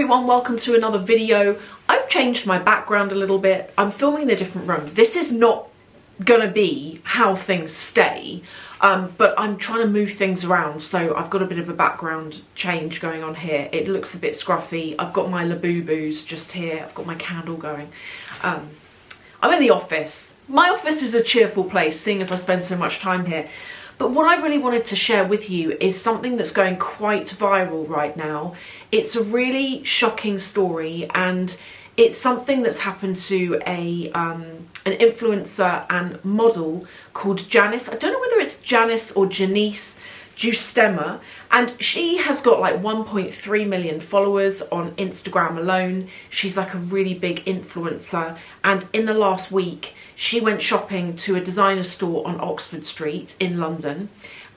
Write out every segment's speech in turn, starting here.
everyone, welcome to another video. I've changed my background a little bit. I'm filming in a different room. This is not gonna be how things stay, but I'm trying to move things around, so I've got a bit of a background change going on here. It looks a bit scruffy. I've got my Labubu's just here. I've got my candle going. I'm in the office. My office is a cheerful place, seeing as I spend so much time here. But what I really wanted to share with you is something that's going quite viral right now. It's a really shocking story, and it's something that's happened to an influencer and model called Janice. I don't know whether it's Janice or Janice Giustema, and she has got like 1.3 million followers on Instagram alone. She's like a really big influencer, and in the last week she went shopping to a designer store on Oxford Street in London,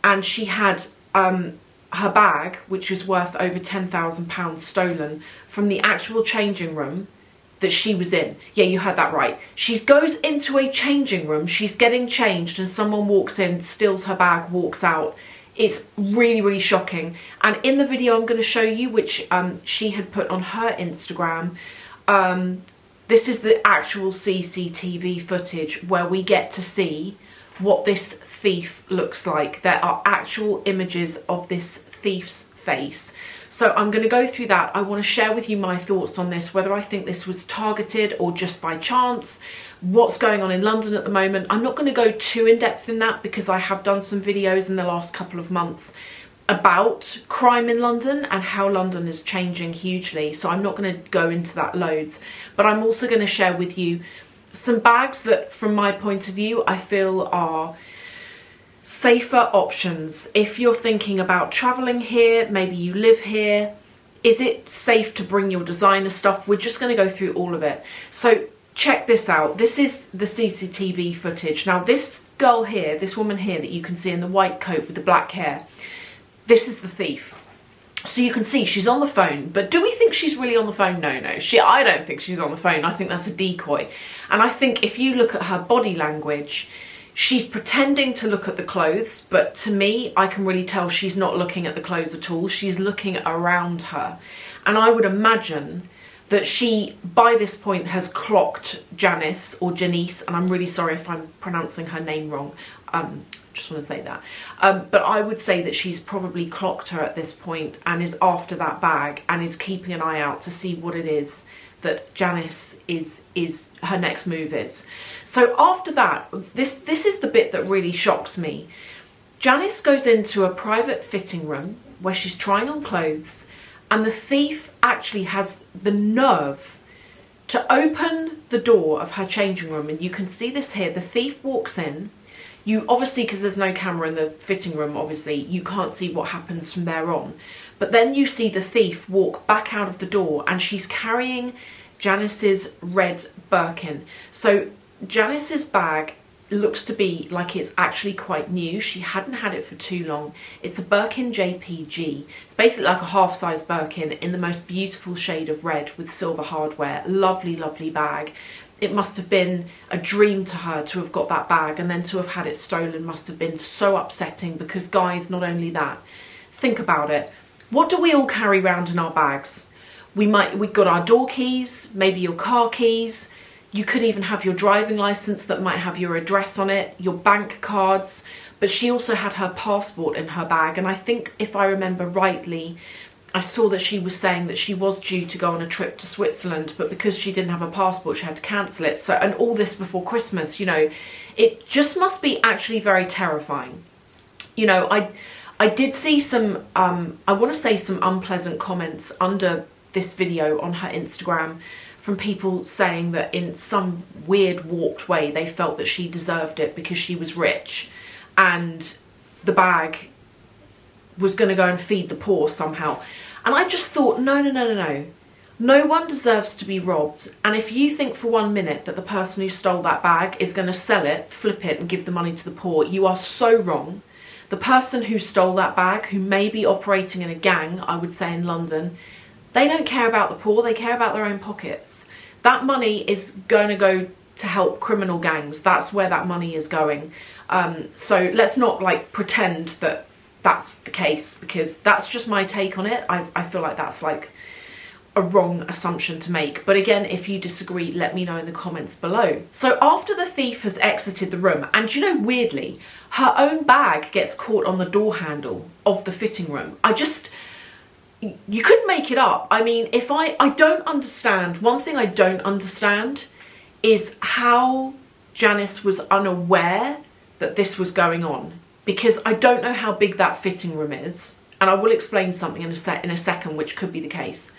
and she had her bag, which was worth over £10,000, stolen from the actual changing room that she was in. Yeah, you heard that right. She goes into a changing room, she's getting changed, and someone walks in, steals her bag, walks out. It's really, really shocking. And in the video I'm going to show you, which she had put on her Instagram, this is the actual CCTV footage where we get to see what this thief looks like. There are actual images of this thief's face. So I'm going to go through that. I want to share with you my thoughts on this, whether I think this was targeted or just by chance, what's going on in London at the moment. I'm not going to go too in depth in that because I have done some videos in the last couple of months about crime in London and how London is changing hugely. So I'm not going to go into that loads, but I'm also going to share with you some bags that, from my point of view, I feel are safer options. If you're thinking about traveling here, maybe you live here, is it safe to bring your designer stuff? We're just going to go through all of it. So check this out. This is the CCTV footage. Now this girl here, this woman here that you can see in the white coat with the black hair, this is the thief. So you can see she's on the phone, but do we think she's really on the phone? No. I don't think she's on the phone. I think that's a decoy. And I think if you look at her body language, she's pretending to look at the clothes, but to me, I can really tell she's not looking at the clothes at all. She's looking around her. And I would imagine that she, by this point, has clocked Janice or Janice, and I'm really sorry if I'm pronouncing her name wrong. Just want to say that. But I would say that she's probably clocked her at this point and is after that bag and is keeping an eye out to see what it is that Janice is her next move is. So after that, this is the bit that really shocks me. Janice goes into a private fitting room where she's trying on clothes, and the thief actually has the nerve to open the door of her changing room, and you can see this here. The thief walks in. You obviously, because there's no camera in the fitting room, obviously you can't see what happens from there on. But then you see the thief walk back out of the door, and she's carrying Janice's red Birkin. So Janice's bag looks to be like it's actually quite new. She hadn't had it for too long. It's a Birkin JPG. It's basically like a half-size Birkin in the most beautiful shade of red with silver hardware. Lovely, lovely bag. It must have been a dream to her to have got that bag, and then to have had it stolen must have been so upsetting, because guys, not only that, think about it. What do we all carry around in our bags? We've got our door keys, maybe your car keys. You could even have your driving license that might have your address on it, your bank cards. But she also had her passport in her bag, and I think, if I remember rightly, I saw that she was saying that she was due to go on a trip to Switzerland, but because she didn't have a passport, she had to cancel it. So, and all this before Christmas, you know, it just must be actually very terrifying. You know, I did see some, I want to say some unpleasant comments under this video on her Instagram from people saying that in some weird warped way they felt that she deserved it because she was rich and the bag was going to go and feed the poor somehow. And I just thought, no. No one deserves to be robbed. And if you think for 1 minute that the person who stole that bag is going to sell it, flip it and give the money to the poor, you are so wrong. The person who stole that bag, who may be operating in a gang, I would say in London, they don't care about the poor, they care about their own pockets. That money is going to go to help criminal gangs. That's where that money is going. So let's not like pretend that that's the case, because that's just my take on it. I feel like that's like a wrong assumption to make. But again, if you disagree, let me know in the comments below. So after the thief has exited the room, and you know, weirdly, her own bag gets caught on the door handle of the fitting room. You couldn't make it up. I mean, I don't understand, one thing I don't understand is how Janice was unaware that this was going on, because I don't know how big that fitting room is, and I will explain something in a second which could be the case.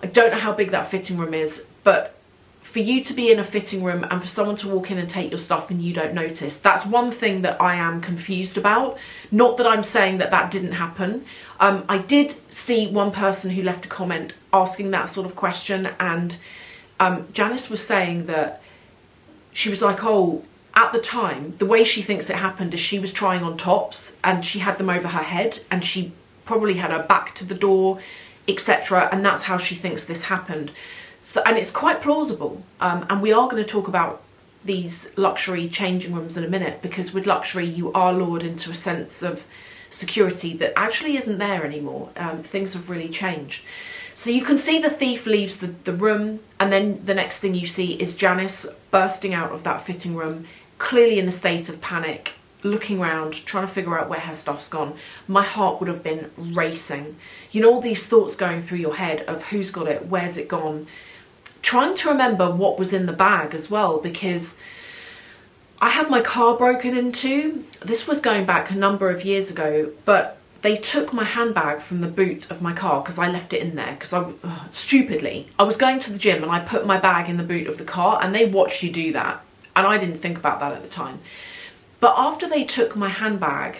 I don't know how big that fitting room is, but for you to be in a fitting room and for someone to walk in and take your stuff and you don't notice, that's one thing that I am confused about. Not that I'm saying that that didn't happen. I did see one person who left a comment asking that sort of question, and Janice was saying that she was like, oh, at the time, the way she thinks it happened is she was trying on tops and she had them over her head and she probably had her back to the door, etc., and that's how she thinks this happened. So, and it's quite plausible, and we are going to talk about these luxury changing rooms in a minute, because with luxury you are lured into a sense of security that actually isn't there anymore. Things have really changed. So you can see the thief leaves the room, and then the next thing you see is Janice bursting out of that fitting room, clearly in a state of panic, looking around, trying to figure out where her stuff's gone. My heart would have been racing. You know, all these thoughts going through your head of who's got it, where's it gone, trying to remember what was in the bag as well, because I had my car broken into. This was going back a number of years ago, but they took my handbag from the boot of my car because I left it in there because stupidly, I was going to the gym and I put my bag in the boot of the car, and they watched you do that, and I didn't think about that at the time. But after they took my handbag,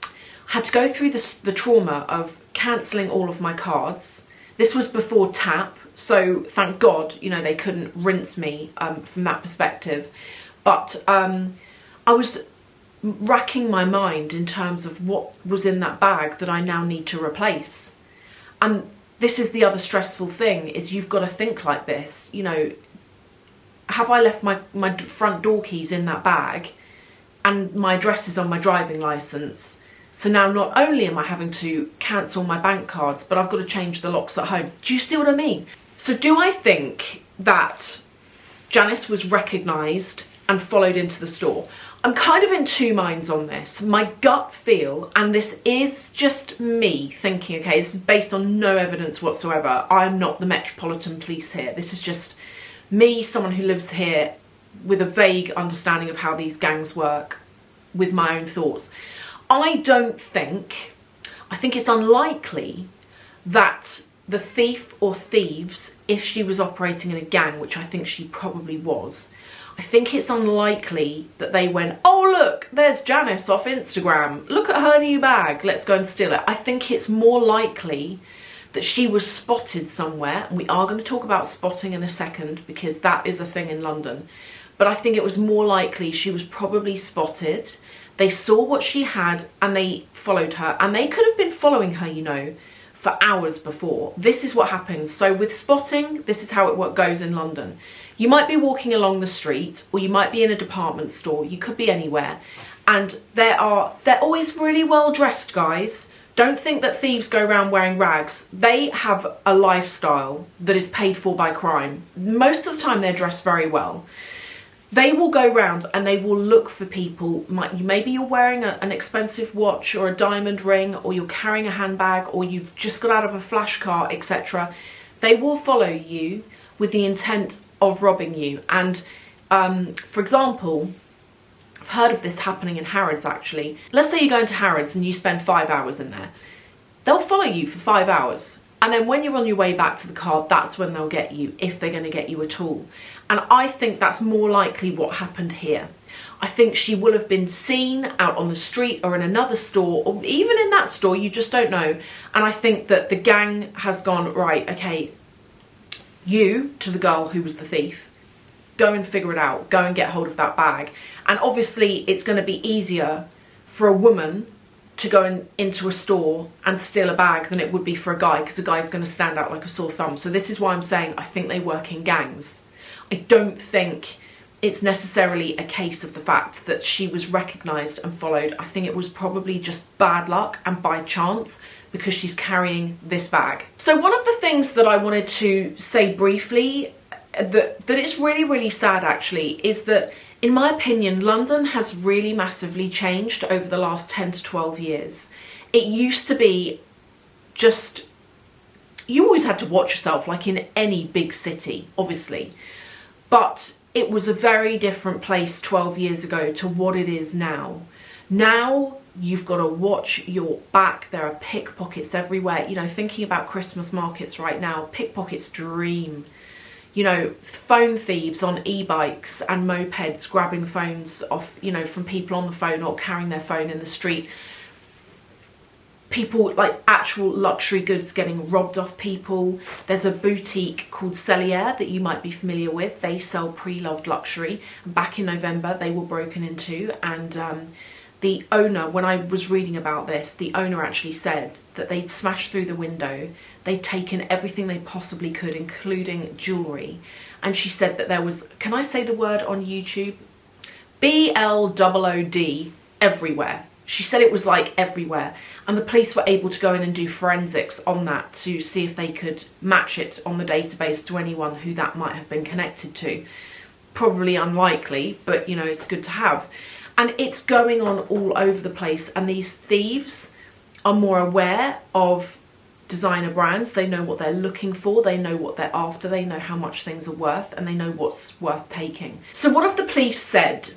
I had to go through the trauma of cancelling all of my cards. This was before tap, so thank God, you know, they couldn't rinse me from that perspective. But I was racking my mind in terms of what was in that bag that I now need to replace. And this is the other stressful thing, is you've got to think like this, you know, have I left my front door keys in that bag? And my address is on my driving licence. So now not only am I having to cancel my bank cards, but I've got to change the locks at home. Do you see what I mean? So do I think that Janice was recognised and followed into the store? I'm kind of in two minds on this. My gut feel, and this is just me thinking, okay, this is based on no evidence whatsoever. I'm not the Metropolitan Police here. This is just me, someone who lives here, with a vague understanding of how these gangs work, with my own thoughts. I think it's unlikely that the thief or thieves, if she was operating in a gang, which I think she probably was, I think it's unlikely that they went, oh look, there's Janice off Instagram, look at her new bag, let's go and steal it. I think it's more likely that she was spotted somewhere, and we are going to talk about spotting in a second because that is a thing in London. But I think it was more likely she was probably spotted. They saw what she had and they followed her, and they could have been following her, you know, for hours before. This is what happens. So with spotting, this is how it goes in London. You might be walking along the street, or you might be in a department store, you could be anywhere, and they're always really well dressed, guys. Don't think that thieves go around wearing rags. They have a lifestyle that is paid for by crime. Most of the time they're dressed very well. They will go round and they will look for people. Maybe you're wearing an expensive watch or a diamond ring, or you're carrying a handbag, or you've just got out of a flash car, etc. They will follow you with the intent of robbing you. And for example, I've heard of this happening in Harrods actually. Let's say you go into Harrods and you spend 5 hours in there. They'll follow you for 5 hours. And then when you're on your way back to the car, that's when they'll get you, if they're going to get you at all. And I think that's more likely what happened here. I think she will have been seen out on the street or in another store, or even in that store, you just don't know. And I think that the gang has gone, right, okay, you, to the girl who was the thief, go and figure it out, go and get hold of that bag. And obviously it's going to be easier for a woman to go into a store and steal a bag than it would be for a guy, because a guy's going to stand out like a sore thumb. So this is why I'm saying I think they work in gangs. I don't think it's necessarily a case of the fact that she was recognised and followed. I think it was probably just bad luck and by chance, because she's carrying this bag. So one of the things that I wanted to say briefly, that is really, really sad actually, is that in my opinion, London has really massively changed over the last 10 to 12 years. It used to be just, you always had to watch yourself like in any big city, obviously. But it was a very different place 12 years ago to what it is now. Now you've got to watch your back. There are pickpockets everywhere. You know, thinking about Christmas markets right now, pickpockets dream. You know, phone thieves on e-bikes and mopeds grabbing phones off, you know, from people on the phone or carrying their phone in the street. People, like actual luxury goods getting robbed off people. There's a boutique called Cellier that you might be familiar with. They sell pre-loved luxury. Back in November, they were broken into, and the owner, when I was reading about this, the owner actually said that they'd smashed through the window. They'd taken everything they possibly could, including jewellery. And she said that there was, can I say the word on YouTube? BLOOD everywhere. She said it was like everywhere. And the police were able to go in and do forensics on that to see if they could match it on the database to anyone who that might have been connected to. Probably unlikely, but you know, it's good to have. And it's going on all over the place. And these thieves are more aware of designer brands. They know what they're looking for. They know what they're after. They know how much things are worth, and they know what's worth taking. So what have the police said?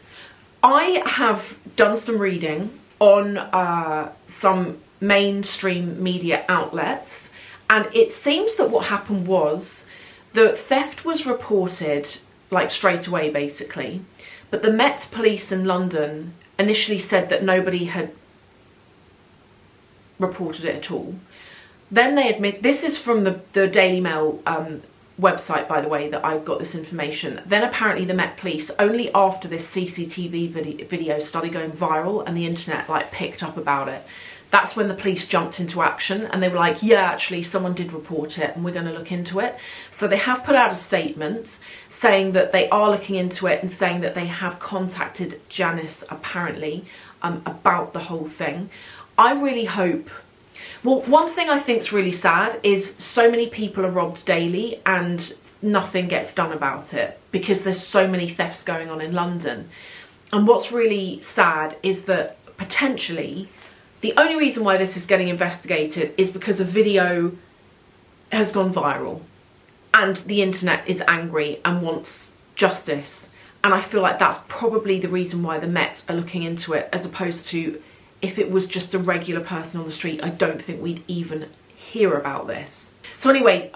I have done some reading on some mainstream media outlets, and it seems that what happened was the theft was reported like straight away basically, but the Met Police in London initially said that nobody had reported it at all. Then they admit, this is from the Daily Mail website, by the way, that I got this information. Then apparently the Met Police, only after this CCTV video started going viral and the internet like picked up about it, that's when the police jumped into action, and they were like, yeah, actually someone did report it and we're going to look into it. So they have put out a statement saying that they are looking into it and saying that they have contacted Janice apparently about the whole thing. I really hope. Well, one thing I think is really sad is so many people are robbed daily and nothing gets done about it because there's so many thefts going on in London. And what's really sad is that potentially the only reason why this is getting investigated is because a video has gone viral and the internet is angry and wants justice. And I feel like that's probably the reason why the Met are looking into it, as opposed to if it was just a regular person on the street, I don't think we'd even hear about this. So anyway,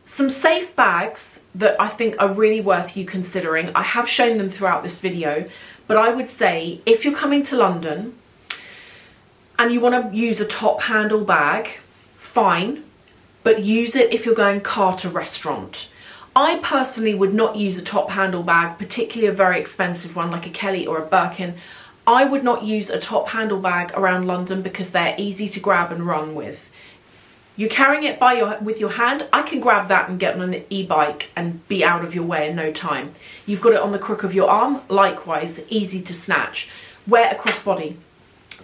some safe bags that I think are really worth you considering. I have shown them throughout this video, but I would say if you're coming to London and you want to use a top handle bag, fine, but use it if you're going car to restaurant. I personally would not use a top handle bag, particularly a very expensive one like a Kelly or a Birkin. I would not use a top handle bag around London because they're easy to grab and run with. You're carrying it with your hand, I can grab that and get on an e-bike and be out of your way in no time. You've got it on the crook of your arm, likewise, easy to snatch. Wear a crossbody.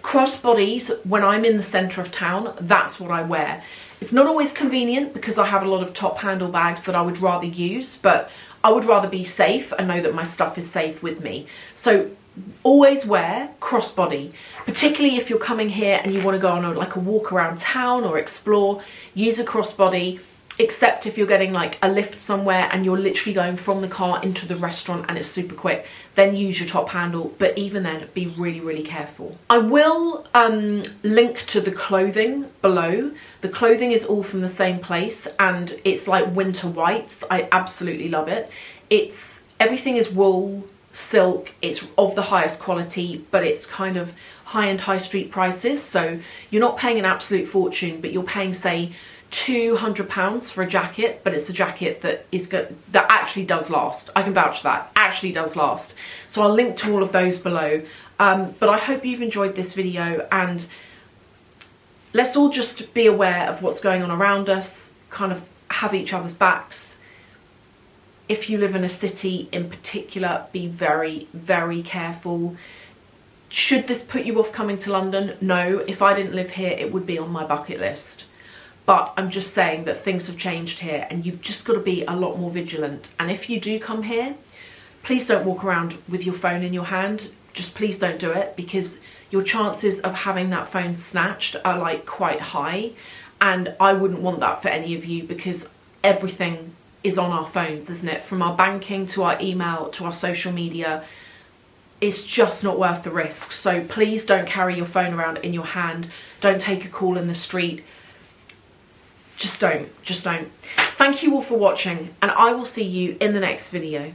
Crossbodies, when I'm in the centre of town, that's what I wear. It's not always convenient because I have a lot of top handle bags that I would rather use, but I would rather be safe and know that my stuff is safe with me. So always wear crossbody, particularly if you're coming here and you want to go on like a walk around town or explore. Use a crossbody, except if you're getting like a lift somewhere and you're literally going from the car into the restaurant and it's super quick, then use your top handle. But even then, be really, really careful. I will link to the clothing below. The clothing is all from the same place and it's like winter whites. I absolutely love it. Everything is wool, silk, it's of the highest quality, but it's kind of high-end high street prices, so you're not paying an absolute fortune, but you're paying say £200 for a jacket, but it's a jacket that is good, that actually does last. I can vouch for that, actually does last. So I'll link to all of those below, but I hope you've enjoyed this video, and let's all just be aware of what's going on around us, kind of have each other's backs. If you live in a city in particular, be very, very careful. Should this put you off coming to London? No, if I didn't live here, it would be on my bucket list. But I'm just saying that things have changed here and you've just got to be a lot more vigilant. And if you do come here, please don't walk around with your phone in your hand. Just please don't do it, because your chances of having that phone snatched are like quite high. And I wouldn't want that for any of you, because everything is on our phones, isn't it? From our banking to our email to our social media. It's just not worth the risk. So please don't carry your phone around in your hand. Don't take a call in the street. Just don't. Thank you all for watching, and I will see you in the next video.